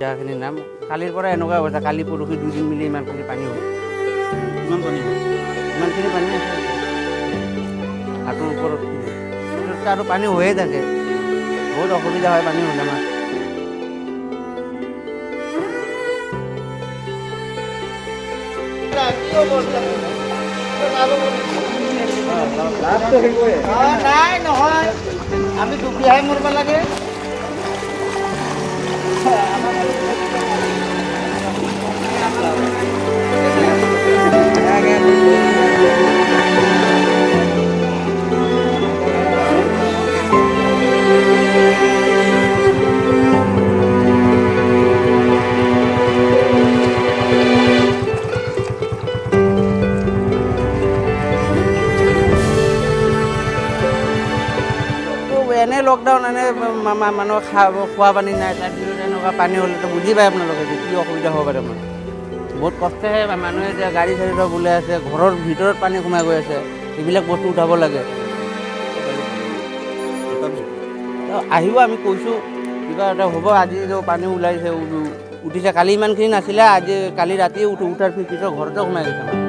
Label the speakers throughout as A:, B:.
A: জাগাখিনিৰ নাম কালিৰ পৰা এনেকুৱা অৱস্থা, কালি পৰহি 2 দিন মিলি ইমানখিনি পানী হ'ল।
B: কিমান পানী হয়?
A: ইমানখিনি পানী আছে হাতৰ ওপৰত আৰু পানী হৈয়ে থাকে, বহুত অসুবিধা হয় পানী হ'লে আমাৰ।
C: নাই নহয়, আমি দুখীয়াহে মৰিব লাগে।
A: এনে লকডাউন, এনে মানুহৰ খোৱা পানী নাই, তাৰপিছত এনেকুৱা পানী হ'লেতো বুজি পায় আপোনালোকে যে কি অসুবিধা হ'ব পাৰে। মানে বহুত কষ্টহে মানুহে এতিয়া গাড়ী চাড়ী চব ওলাই আছে, ঘৰৰ ভিতৰত পানী সোমাই গৈ আছে, এইবিলাক বস্তু উঠাব লাগে। আহিব, আমি কৈছোঁ কিবা এটা হ'ব। আজি পানী ওলাইছে, উঠিছে, কালি ইমানখিনি নাছিলে, আজি কালি ৰাতিয়ে উঠাৰ পিছত ঘৰতে সোমাই গৈছে মানুহ।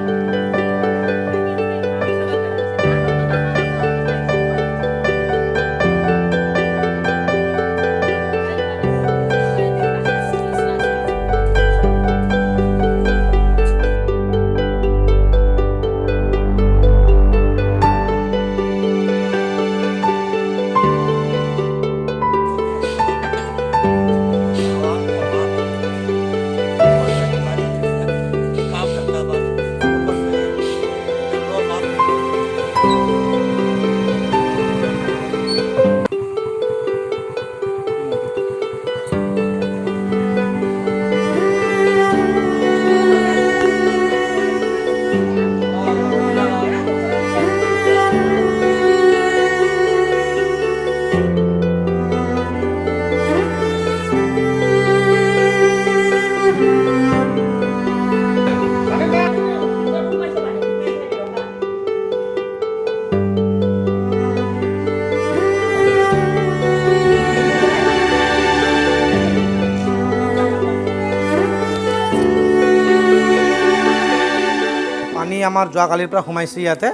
C: পানী আমাৰ যোৱাকালিৰ পৰা সোমাইছে ইয়াতে,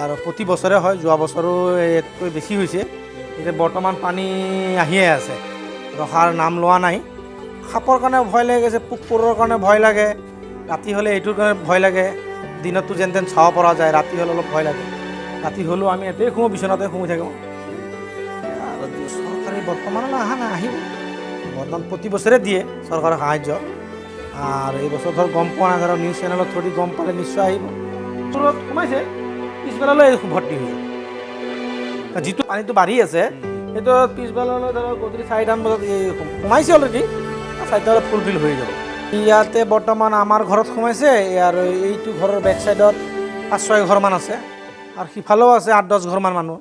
C: আৰু প্ৰতি বছৰে হয়, যোৱা বছৰো ইয়াতকৈ বেছি হৈছে। এতিয়া বৰ্তমান পানী আহিয়ে আছে, ৰখাৰ নাম লোৱা নাই। সাপৰ কাৰণে ভয় লাগি গৈছে, পোক পৰুৱাৰ কাৰণে ভয় লাগে, ৰাতি হ'লে এইটোৰ কাৰণে ভয় লাগে। দিনততো যেন তেন চাব পৰা যায়, ৰাতি হ'লে অলপ ভয় লাগে। ৰাতি হ'লেও আমি ইয়াতেই শুওঁ, বিচনাতে শুই থাকোঁ। আৰু চৰকাৰে বৰ্তমানলৈ অহা নাই, আহিব। বৰ্তমান প্ৰতি বছৰে দিয়ে চৰকাৰৰ সাহাৰ্য, আৰু এই বছৰ ধৰক গম পোৱা নাই, ধৰক নিউজ চেনেলত থৈ গম পালে নিশ্চয় আহিব। ওচৰত সোমাইছে, পিছবেলালৈ ভৰ্তি হৈ যায়। যিটো পানীটো বাঢ়ি আছে সেইটো পিছবেলালৈ ধৰক গধূলি 4টামান বজাত সোমাইছে অলৰেডি, 4টা বজাত ফুলফিল হৈ যাব। ইয়াতে বৰ্তমান আমাৰ ঘৰত সোমাইছে, আৰু এইটো ঘৰৰ বেক চাইডত 5-6 ঘৰমান আছে, আৰু সিফালেও আছে 8-10 ঘৰমান মানুহ।